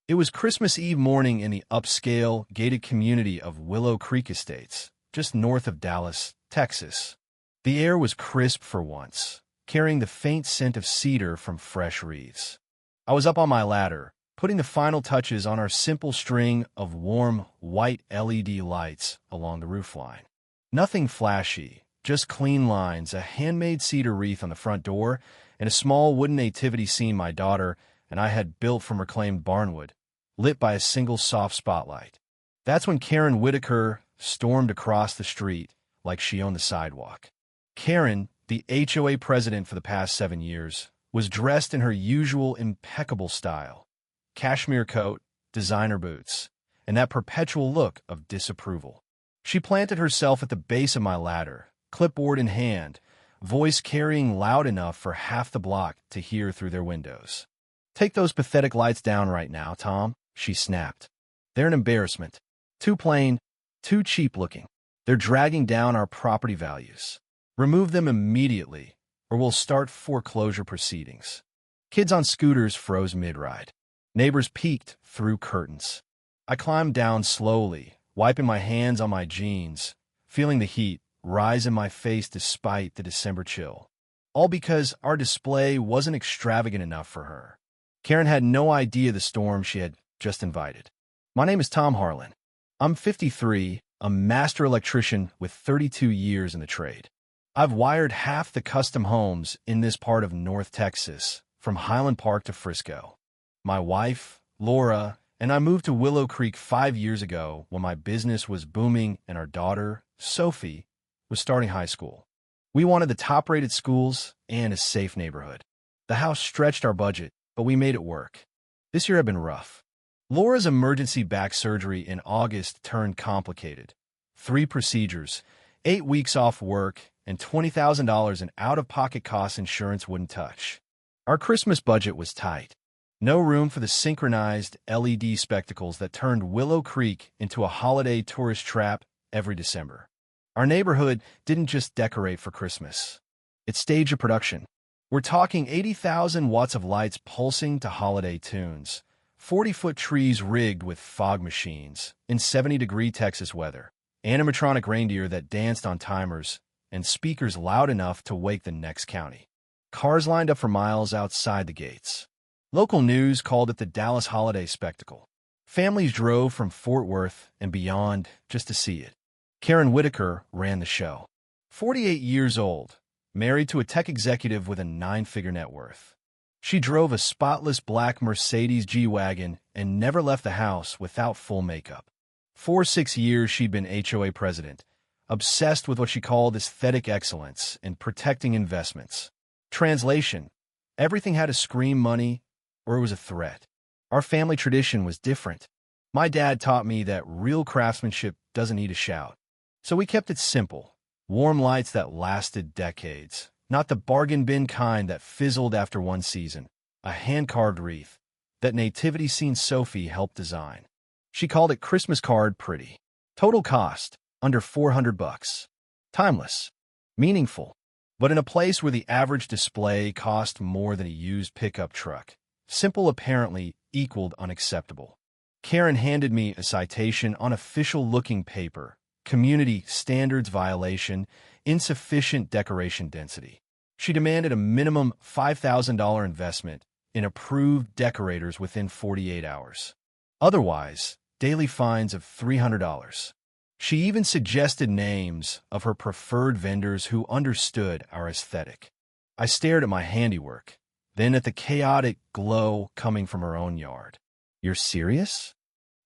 It was Christmas Eve morning in the upscale, gated community of Willow Creek Estates, just north of Dallas, Texas. The air was crisp for once, carrying the faint scent of cedar from fresh wreaths. I was up on my ladder, putting the final touches on our simple string of warm, white LED lights along the roofline. Nothing flashy, just clean lines, a handmade cedar wreath on the front door, and a small wooden nativity scene my daughter and I had built from reclaimed barnwood, lit by a single soft spotlight. That's when Karen Whitaker stormed across the street like she owned the sidewalk. Karen, the HOA president for the past 7 years, was dressed in her usual impeccable style. Cashmere coat, designer boots, and that perpetual look of disapproval. She planted herself at the base of my ladder, clipboard in hand, voice carrying loud enough for half the block to hear through their windows. "Take those pathetic lights down right now, Tom," she snapped. "They're an embarrassment. Too plain, too cheap-looking. They're dragging down our property values. Remove them immediately, or we'll start foreclosure proceedings." Kids on scooters froze mid-ride. Neighbors peeked through curtains. I climbed down slowly, wiping my hands on my jeans, feeling the heat rise in my face despite the December chill. All because our display wasn't extravagant enough for her. Karen had no idea the storm she had just invited. "My name is Tom Harlan. I'm 53, a master electrician with 32 years in the trade. I've wired half the custom homes in this part of North Texas, from Highland Park to Frisco. My wife, Laura, and I moved to Willow Creek 5 years ago when my business was booming and our daughter, Sophie, was starting high school. We wanted the top-rated schools and a safe neighborhood. The house stretched our budget, but we made it work. This year had been rough. Laura's emergency back surgery in August turned complicated. 3 procedures, 8 weeks off work, and $20,000 in out-of-pocket costs insurance wouldn't touch. Our Christmas budget was tight. No room for the synchronized LED spectacles that turned Willow Creek into a holiday tourist trap every December. Our neighborhood didn't just decorate for Christmas. It staged a production. We're talking 80,000 watts of lights pulsing to holiday tunes, 40-foot trees rigged with fog machines in 70-degree Texas weather, animatronic reindeer that danced on timers, and speakers loud enough to wake the next county. Cars lined up for miles outside the gates. Local news called it the Dallas Holiday Spectacle. Families drove from Fort Worth and beyond just to see it. Karen Whitaker ran the show. 48 years old, married to a tech executive with a 9-figure net worth. She drove a spotless black Mercedes G-Wagon and never left the house without full makeup. For 6 years, she'd been HOA president, obsessed with what she called aesthetic excellence and protecting investments. Translation: everything had to scream money or it was a threat. Our family tradition was different. My dad taught me that real craftsmanship doesn't need a shout. So we kept it simple. Warm lights that lasted decades, not the bargain bin kind that fizzled after one season. A hand-carved wreath that nativity scene Sophie helped design. She called it Christmas card pretty. Total cost, under $400. Timeless. Meaningful. But in a place where the average display cost more than a used pickup truck, simple apparently equaled unacceptable. Karen handed me a citation on official-looking paper. Community standards violation, insufficient decoration density. She demanded a minimum $5,000 investment in approved decorators within 48 hours. Otherwise, daily fines of $300. She even suggested names of her preferred vendors who understood our aesthetic. I stared at my handiwork, then at the chaotic glow coming from her own yard. "You're serious?"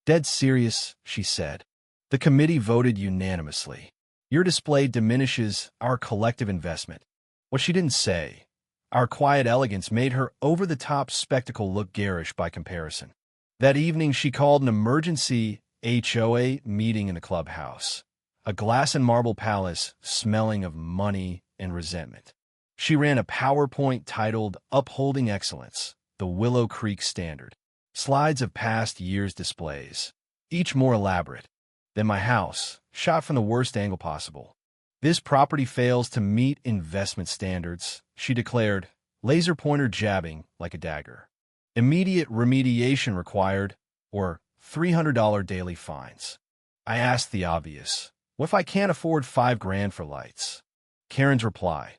"Dead serious," she said. The committee voted unanimously. "Your display diminishes our collective investment." What she didn't say, our quiet elegance made her over-the-top spectacle look garish by comparison. That evening, she called an emergency HOA meeting in the clubhouse, a glass and marble palace smelling of money and resentment. She ran a PowerPoint titled Upholding Excellence, the Willow Creek Standard. Slides of past years' displays, each more elaborate than my house, shot from the worst angle possible. "This property fails to meet investment standards," she declared, laser pointer jabbing like a dagger. "Immediate remediation required, or $300 daily fines. I asked the obvious. What if I can't afford $5,000 for lights? Karen's reply.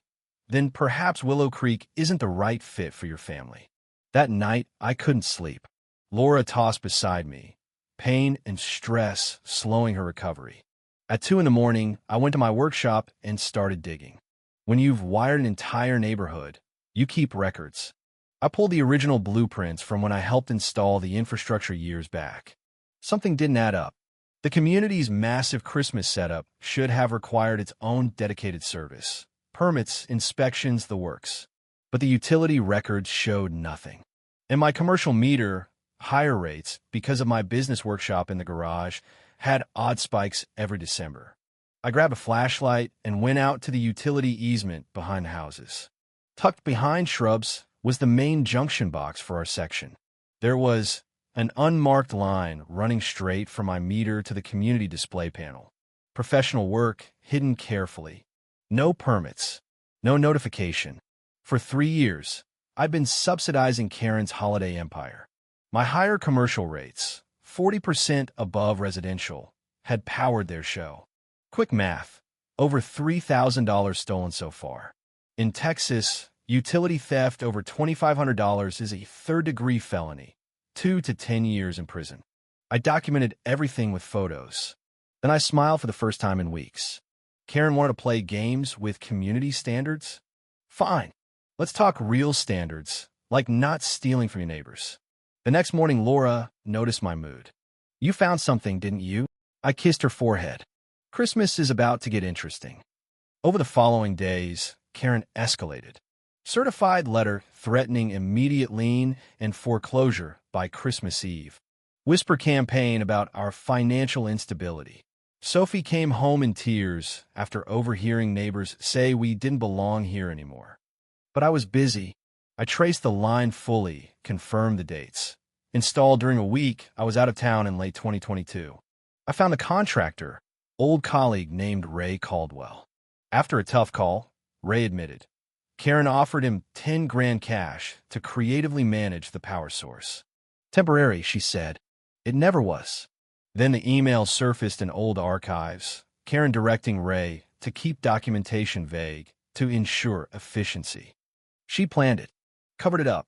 Then perhaps Willow Creek isn't the right fit for your family. That night, I couldn't sleep. Laura tossed beside me, pain and stress slowing her recovery. At 2 in the morning, I went to my workshop and started digging. When you've wired an entire neighborhood, you keep records. I pulled the original blueprints from when I helped install the infrastructure years back. Something didn't add up. The community's massive Christmas setup should have required its own dedicated service. Permits, inspections, the works. But the utility records showed nothing. And my commercial meter, higher rates, because of my business workshop in the garage, had odd spikes every December. I grabbed a flashlight and went out to the utility easement behind the houses. Tucked behind shrubs was the main junction box for our section. There was an unmarked line running straight from my meter to the community display panel. Professional work hidden carefully. No permits. No notification. For 3 years, I've been subsidizing Karen's holiday empire. My higher commercial rates, 40% above residential, had powered their show. Quick math. Over $3,000 stolen so far. In Texas, utility theft over $2,500 is a third-degree felony, 2 to 10 years in prison. I documented everything with photos. Then I smiled for the first time in weeks. Karen wanted to play games with community standards? Fine. Let's talk real standards, like not stealing from your neighbors. The next morning, Laura noticed my mood. You found something, didn't you? I kissed her forehead. Christmas is about to get interesting. Over the following days, Karen escalated. Certified letter threatening immediate lien and foreclosure by Christmas Eve. Whisper campaign about our financial instability. Sophie came home in tears after overhearing neighbors say we didn't belong here anymore. But I was busy. I traced the line fully, confirmed the dates. Installed during a week, I was out of town in late 2022. I found a contractor, old colleague named Ray Caldwell. After a tough call, Ray admitted. Karen offered him $10,000 cash to creatively manage the power source. Temporary, she said. It never was. Then the email surfaced in old archives, Karen directing Ray to keep documentation vague to ensure efficiency. She planned it, covered it up,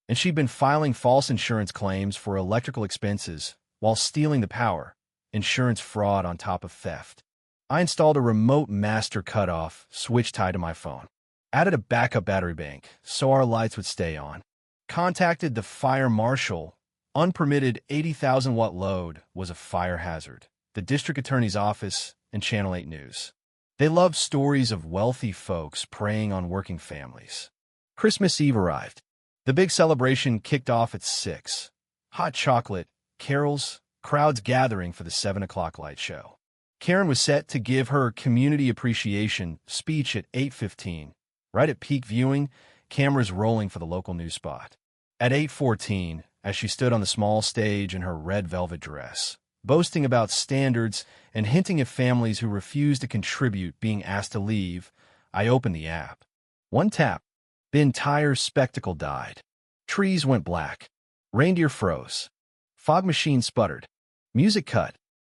and she'd been filing false insurance claims for electrical expenses while stealing the power, insurance fraud on top of theft. I installed a remote master cutoff switch tied to my phone, added a backup battery bank so our lights would stay on, contacted the fire marshal. Unpermitted 80,000-watt load was a fire hazard. The district attorney's office and Channel 8 News. They loved stories of wealthy folks preying on working families. Christmas Eve arrived. The big celebration kicked off at 6. Hot chocolate, carols, crowds gathering for the 7 o'clock light show. Karen was set to give her community appreciation speech at 8:15. Right at peak viewing, cameras rolling for the local news spot. At 8:14, as she stood on the small stage in her red velvet dress, boasting about standards and hinting at families who refused to contribute being asked to leave, I opened the app. One tap. The entire spectacle died. Trees went black. Reindeer froze. Fog machine sputtered. Music cut.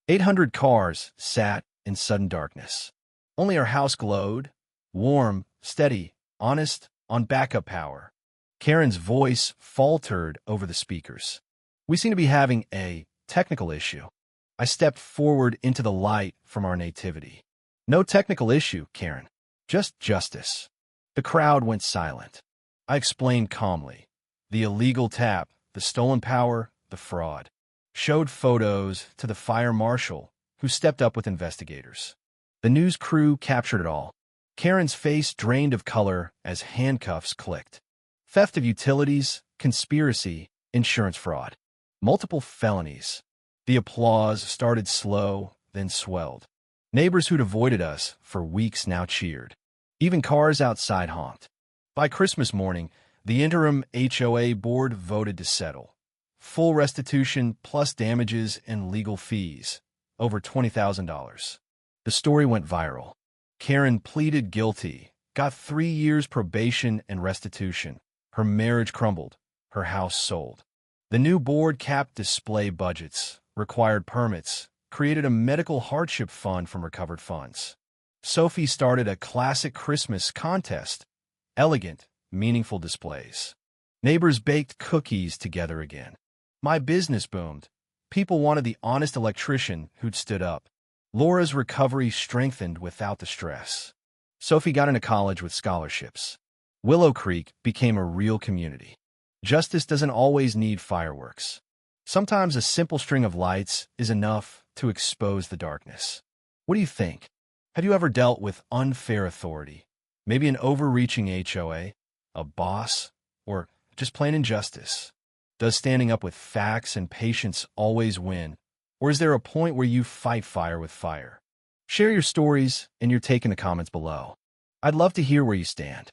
800 cars sat in sudden darkness. Only our house glowed, warm, steady, honest, on backup power. Karen's voice faltered over the speakers. We seem to be having a technical issue. I stepped forward into the light from our nativity. No technical issue, Karen. Just justice. The crowd went silent. I explained calmly. The illegal tap, the stolen power, the fraud. Showed photos to the fire marshal, who stepped up with investigators. The news crew captured it all. Karen's face drained of color as handcuffs clicked. Theft of utilities, conspiracy, insurance fraud. Multiple felonies. The applause started slow, then swelled. Neighbors who'd avoided us for weeks now cheered. Even cars outside honked. By Christmas morning, the interim HOA board voted to settle. Full restitution plus damages and legal fees. Over $20,000. The story went viral. Karen pleaded guilty, got 3 years probation and restitution. Her marriage crumbled. Her house sold. The new board capped display budgets, required permits, created a medical hardship fund from recovered funds. Sophie started a classic Christmas contest, elegant, meaningful displays. Neighbors baked cookies together again. My business boomed. People wanted the honest electrician who'd stood up. Laura's recovery strengthened without the stress. Sophie got into college with scholarships. Willow Creek became a real community. Justice doesn't always need fireworks. Sometimes a simple string of lights is enough to expose the darkness. What do you think? Have you ever dealt with unfair authority? Maybe an overreaching HOA, a boss, or just plain injustice? Does standing up with facts and patience always win? Or is there a point where you fight fire with fire? Share your stories and your take in the comments below. I'd love to hear where you stand.